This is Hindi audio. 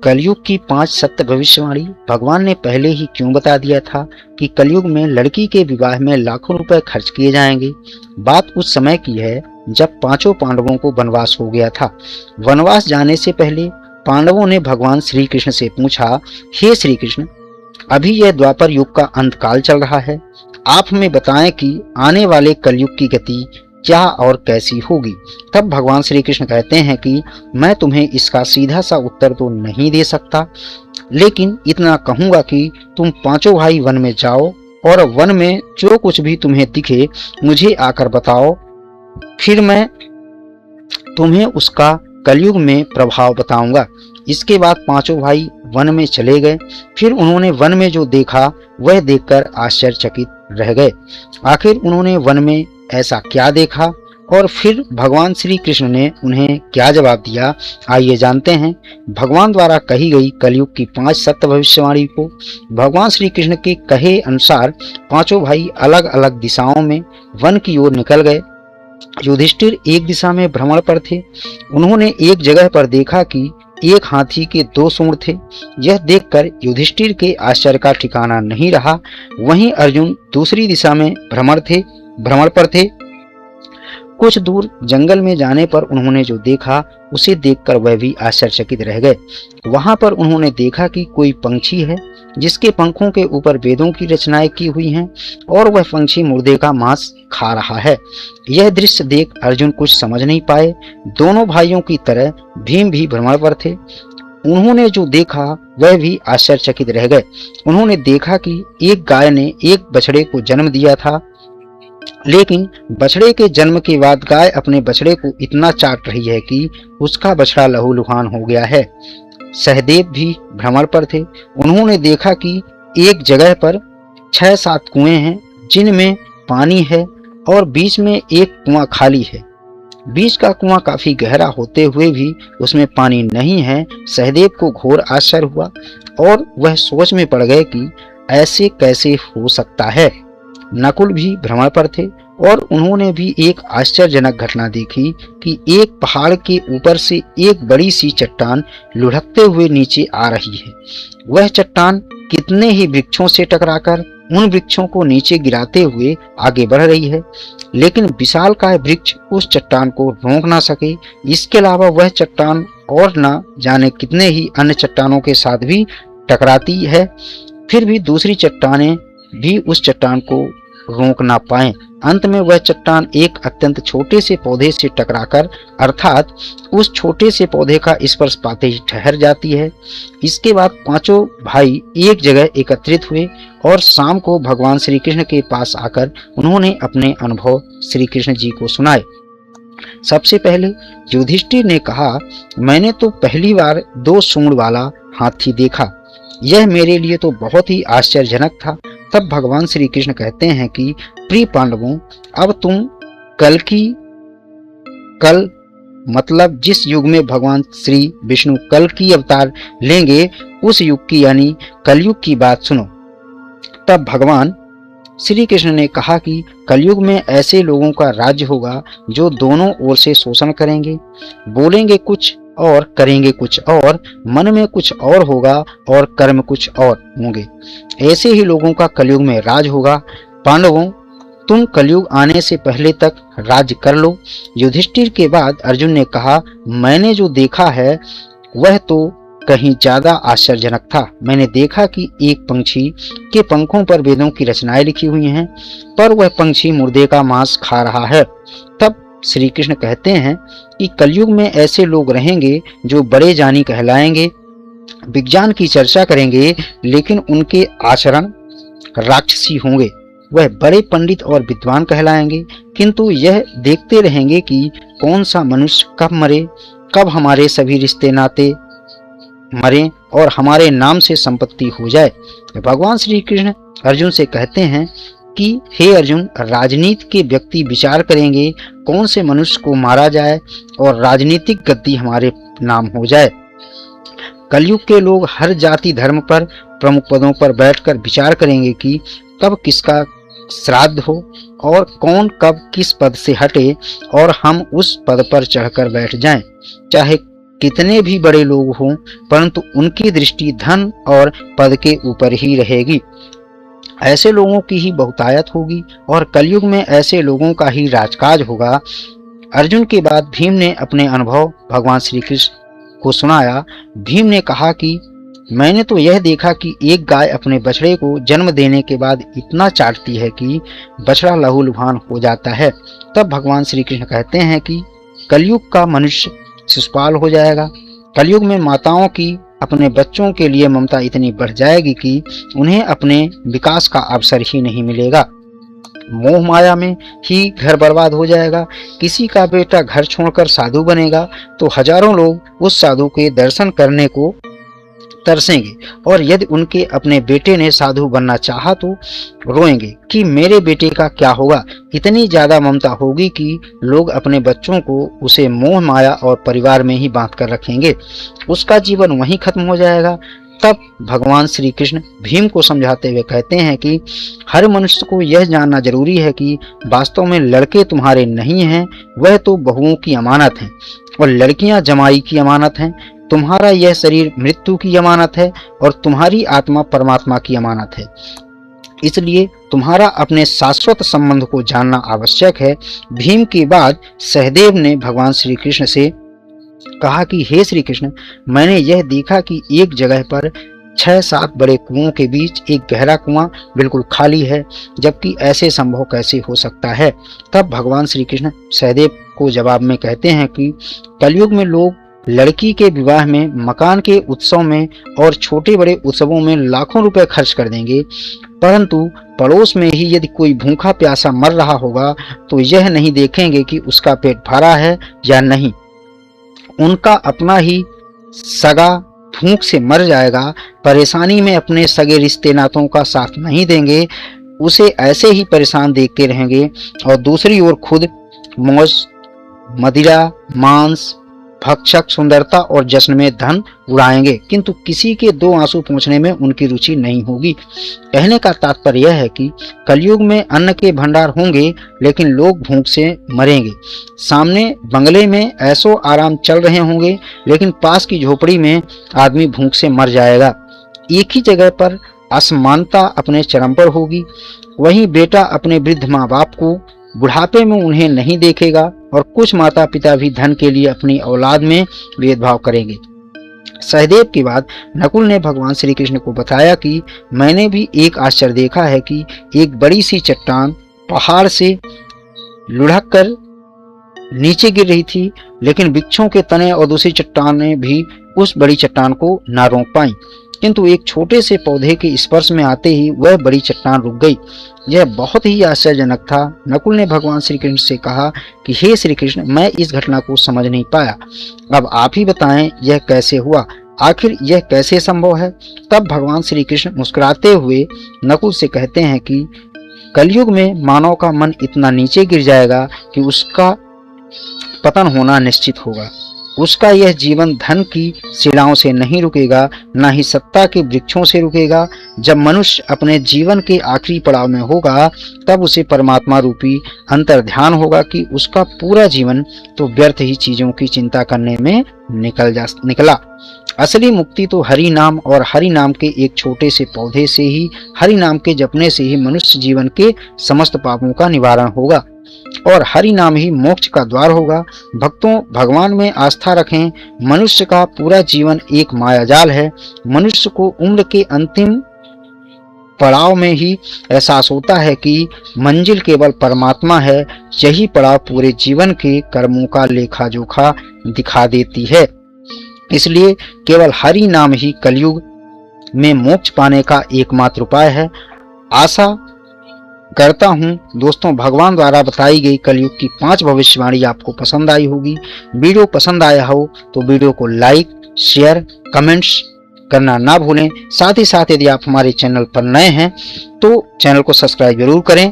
कलयुग की 5 सत्य भविष्यवाणी भगवान ने पहले ही क्यों बता दिया था कि कलयुग में लड़की के विवाह में लाखों रुपए खर्च किए जाएंगे। बात उस समय की है जब पांचों पांडवों को वनवास हो गया था। वनवास जाने से पहले पांडवों ने भगवान श्री कृष्ण से पूछा, हे श्री कृष्ण, अभी यह द्वापर युग का अंतकाल चल रहा है, आप हमें बताएं कि आने वाले कलयुग की गति क्या और कैसी होगी। तब भगवान श्री कृष्ण कहते हैं कि मैं तुम्हें इसका सीधा सा उत्तर तो नहीं दे सकता, लेकिन इतना कहूंगा कि तुम पांचों भाई वन में जाओ और वन में जो कुछ भी तुम्हें दिखे मुझे आकर बताओ, फिर मैं तुम्हें उसका कलयुग में प्रभाव बताऊंगा। इसके बाद पांचों भाई वन में चले गए। फिर उन्होंने वन में जो देखा वह देखकर आश्चर्यचकित रह गए। आखिर उन्होंने वन में ऐसा क्या देखा और फिर भगवान श्री कृष्ण ने उन्हें क्या जवाब दिया, आइए जानते हैं भगवान द्वारा कही गई कलयुग की 5 सत्य भविष्यवाणी को। भगवान श्री कृष्ण के कहे अनुसार पांचों भाई अलग अलग दिशाओं में वन की ओर निकल गए। युधिष्ठिर एक दिशा में भ्रमण पर थे। उन्होंने एक जगह पर देखा कि एक हाथी के 2 सूंड थे। यह देखकर युधिष्ठिर के आश्चर्य का ठिकाना नहीं रहा। वहीं अर्जुन दूसरी दिशा में भ्रमण पर थे। कुछ दूर जंगल में जाने पर उन्होंने जो देखा उसे देखकर वह भी आश्चर्यचकित रह गए। वहां पर उन्होंने देखा कि कोई पंछी है जिसके पंखों के ऊपर वेदों की रचनाएं की हुई हैं और वह पंछी मुर्दे का मांस खा रहा है। यह दृश्य देख अर्जुन कुछ समझ नहीं पाए। दोनों भाइयों की तरह भीम भी भ्रमण पर थे। उन्होंने जो देखा वह भी आश्चर्यचकित रह गए। उन्होंने देखा कि एक गाय ने एक बछड़े को जन्म दिया था, लेकिन बछड़े के जन्म के बाद गाय अपने बछड़े को इतना चाट रही है कि उसका बछड़ा लहूलुहान हो गया है। सहदेव भी भ्रमण पर थे। उन्होंने देखा कि एक जगह पर 6-7 कुएं हैं जिनमें पानी है और बीच में एक कुआं खाली है। बीच का कुआं काफी गहरा होते हुए भी उसमें पानी नहीं है। सहदेव को घोर आश्चर्य हुआ और वह सोच में पड़ गए कि ऐसे कैसे हो सकता है। नकुल भी भ्रमण पर थे और उन्होंने भी एक आश्चर्यजनक घटना देखी कि एक पहाड़ के ऊपर से एक बड़ी सी चट्टान लुढ़कते हुए नीचे आ रही है। वह चट्टान कितने ही वृक्षों से टकराकर उन वृक्षों को नीचे गिराते हुए आगे बढ़ रही है, लेकिन विशालकाय वृक्ष उस चट्टान को रोक ना सके। इसके अलावा वह चट्टान और न जाने कितने ही अन्य चट्टानों के साथ भी टकराती है, फिर भी दूसरी चट्टानें भी उस चट्टान को रोक ना पाए। अंत में वह चट्टान एक अत्यंत छोटे से पौधे से टकराकर अर्थात उस छोटे से पौधे का स्पर्श पाते ही ठहर जाती है। इसके बाद पांचों भाई एक जगह एकत्रित हुए और शाम को भगवान श्री कृष्ण के पास आकर उन्होंने अपने अनुभव श्री कृष्ण जी को सुनाए। सबसे पहले युधिष्ठिर ने कहा, मैंने तो पहली बार 2 सूंड वाला हाथी देखा। यह मेरे लिए तो बहुत ही आश्चर्यजनक था। तब भगवान श्री कृष्ण कहते हैं कि प्रिय पांडवों, अब तुम कल मतलब जिस युग में भगवान श्री विष्णु कल की अवतार लेंगे उस युग की यानी कलयुग की बात सुनो। तब भगवान श्री कृष्ण ने कहा कि कलयुग में ऐसे लोगों का राज्य होगा जो दोनों ओर से शोषण करेंगे, बोलेंगे कुछ और करेंगे कुछ और, मन में कुछ और होगा और कर्म कुछ और होंगे। ऐसे ही लोगों का कलयुग में राज होगा। पांडवों, तुम कलयुग आने से पहले तक राज्य कर लो। युधिष्ठिर के बाद अर्जुन ने कहा, मैंने जो देखा है वह तो कहीं ज्यादा आश्चर्यजनक था। मैंने देखा कि एक पंछी के पंखों पर वेदों की रचनाएं लिखी हुई हैं, पर वह पंछी मुर्दे का मांस खा रहा है। तब श्री कृष्ण कहते हैं कि कलयुग में ऐसे लोग रहेंगे जो बड़े ज्ञानी कहलाएंगे, विज्ञान की चर्चा करेंगे, लेकिन उनके आचरण राक्षसी होंगे। वह बड़े पंडित और विद्वान कहलाएंगे, किंतु यह देखते रहेंगे कि कौन सा मनुष्य कब मरे, कब हमारे सभी रिश्ते नाते मरे और हमारे नाम से संपत्ति हो जाए। भगवान श्री कृष्ण अर्जुन से कहते हैं कि हे अर्जुन, राजनीति के व्यक्ति विचार करेंगे कौन से मनुष्य को मारा जाए और राजनीतिक गद्दी हमारे नाम हो जाए। कलयुग के लोग हर जाति धर्म पर प्रमुख पदों पर बैठकर विचार करेंगे कि कब किसका श्राद्ध हो और कौन कब किस पद से हटे और हम उस पद पर चढ़कर बैठ जाएं, चाहे कितने भी बड़े लोग हों, परंतु उनकी दृष्टि धन और पद के ऊपर ही रहेगी। ऐसे लोगों की ही बहुतायत होगी और कलयुग में ऐसे लोगों का ही राजकाज होगा। अर्जुन के बाद भीम ने अपने अनुभव भगवान श्री कृष्ण को सुनाया। भीम ने कहा कि मैंने तो यह देखा कि एक गाय अपने बछड़े को जन्म देने के बाद इतना चाटती है कि बछड़ा लहूलुहान हो जाता है। तब भगवान श्री कृष्ण कहते हैं कि कलयुग का मनुष्य शिशुपाल हो जाएगा। कलयुग में माताओं की अपने बच्चों के लिए ममता इतनी बढ़ जाएगी कि उन्हें अपने विकास का अवसर ही नहीं मिलेगा। मोह माया में ही घर बर्बाद हो जाएगा। किसी का बेटा घर छोड़कर साधु बनेगा तो हजारों लोग उस साधु के दर्शन करने को तरसेंगे, और यदि उनके अपने बेटे ने साधु बनना चाहा तो रोएंगे कि मेरे बेटे का क्या होगा। इतनी ज्यादा ममता होगी कि लोग अपने बच्चों को उसे मोह माया और परिवार में ही बांध कर रखेंगे। उसका जीवन वहीं खत्म हो जाएगा। तब भगवान श्री कृष्ण भीम को समझाते हुए कहते हैं कि हर मनुष्य को यह जानना जरूरी है कि वास्तव में लड़के तुम्हारे नहीं हैं, वह तो बहुओं की अमानत हैं, और लड़कियां जमाई की अमानत हैं। तुम्हारा यह शरीर मृत्यु की अमानत है और तुम्हारी आत्मा परमात्मा की अमानत है। इसलिए तुम्हारा अपने शाश्वत संबंध को जानना आवश्यक है। भीम के बाद सहदेव ने भगवान श्री कृष्ण से कहा कि हे श्री कृष्ण, मैंने यह देखा कि एक जगह पर 6-7 बड़े कुओं के बीच एक गहरा कुआं बिल्कुल खाली है, जबकि ऐसे संभव कैसे हो सकता है। तब भगवान श्री कृष्ण सहदेव को जवाब में कहते हैं कि कलयुग में लोग लड़की के विवाह में, मकान के उत्सव में और छोटे बड़े उत्सवों में लाखों रुपए खर्च कर देंगे, परंतु पड़ोस में ही यदि कोई भूखा प्यासा मर रहा होगा तो यह नहीं देखेंगे कि उसका पेट भरा है या नहीं। उनका अपना ही सगा भूख से मर जाएगा, परेशानी में अपने सगे रिश्ते नातों का साथ नहीं देंगे, उसे ऐसे ही परेशान देखते रहेंगे, और दूसरी ओर खुद मौज, मदिरा, मांस, भक्षक, सुंदरता और जश्न में धन उड़ाएंगे, किंतु किसी के 2 आंसू पोंछने में उनकी रुचि नहीं होगी। कहने का तात्पर्य यह है कि कलयुग में अन्न के भंडार होंगे, लेकिन लोग भूख से मरेंगे। सामने बंगले में ऐशो आराम चल रहे होंगे, लेकिन पास की झोपड़ी में आदमी भूख से मर जाएगा। एक ही जगह पर असमानता अपने चरम पर होगी। वहीं बेटा अपने वृद्ध माँ बाप को बुढ़ापे में उन्हें नहीं देखेगा, और कुछ माता पिता भी धन के लिए अपनी औलाद में भेदभाव करेंगे। सहदेव के बाद नकुल ने भगवान श्री कृष्ण को बताया कि मैंने भी एक आश्चर्य देखा है कि एक बड़ी सी चट्टान पहाड़ से लुढ़क कर नीचे गिर रही थी, लेकिन वृक्षों के तने और दूसरी चट्टानें भी उस बड़ी चट्टान को ना रोक पाई, किंतु एक छोटे से पौधे के स्पर्श में आते ही वह बड़ी चट्टान रुक गई। यह बहुत ही आश्चर्यजनक था। नकुल ने भगवान श्री कृष्ण से कहा कि हे श्री कृष्ण, मैं इस घटना को समझ नहीं पाया, अब आप ही बताएं यह कैसे हुआ, आखिर यह कैसे संभव है। तब भगवान श्री कृष्ण मुस्कुराते हुए नकुल से कहते हैं कि कलयुग में मानव का मन इतना नीचे गिर जाएगा कि उसका पतन होना निश्चित होगा। उसका यह जीवन धन की शिलाओं से नहीं रुकेगा, न ही सत्ता के वृक्षों से रुकेगा। जब मनुष्य अपने जीवन के आखिरी पड़ाव में होगा, तब उसे परमात्मा रूपी अंतर्ध्यान होगा कि उसका पूरा जीवन तो व्यर्थ ही चीजों की चिंता करने में निकला। असली मुक्ति तो हरि नाम और हरि नाम के एक छोटे से पौधे से ही, हरि नाम के जपने से ही मनुष्य जीवन के समस्त पापों का निवारण होगा, और हरि नाम ही मोक्ष का द्वार होगा। भक्तों, भगवान में आस्था रखें। मनुष्य का पूरा जीवन एक मायाजाल है। मनुष्य को उम्र के अंतिम पड़ाव में ही एहसास होता है कि मंजिल केवल परमात्मा है। यही पड़ाव पूरे जीवन के कर्मों का लेखा जोखा दिखा देती है। इसलिए केवल हरि नाम ही कलयुग में मोक्ष पाने का एकमात्र उपाय है। आशा करता हूं दोस्तों, भगवान द्वारा बताई गई कलयुग की 5 भविष्यवाणी आपको पसंद आई होगी। वीडियो पसंद आया हो तो वीडियो को लाइक, शेयर, कमेंट्स करना ना भूलें। साथ ही साथ यदि आप हमारे चैनल पर नए हैं तो चैनल को सब्सक्राइब जरूर करें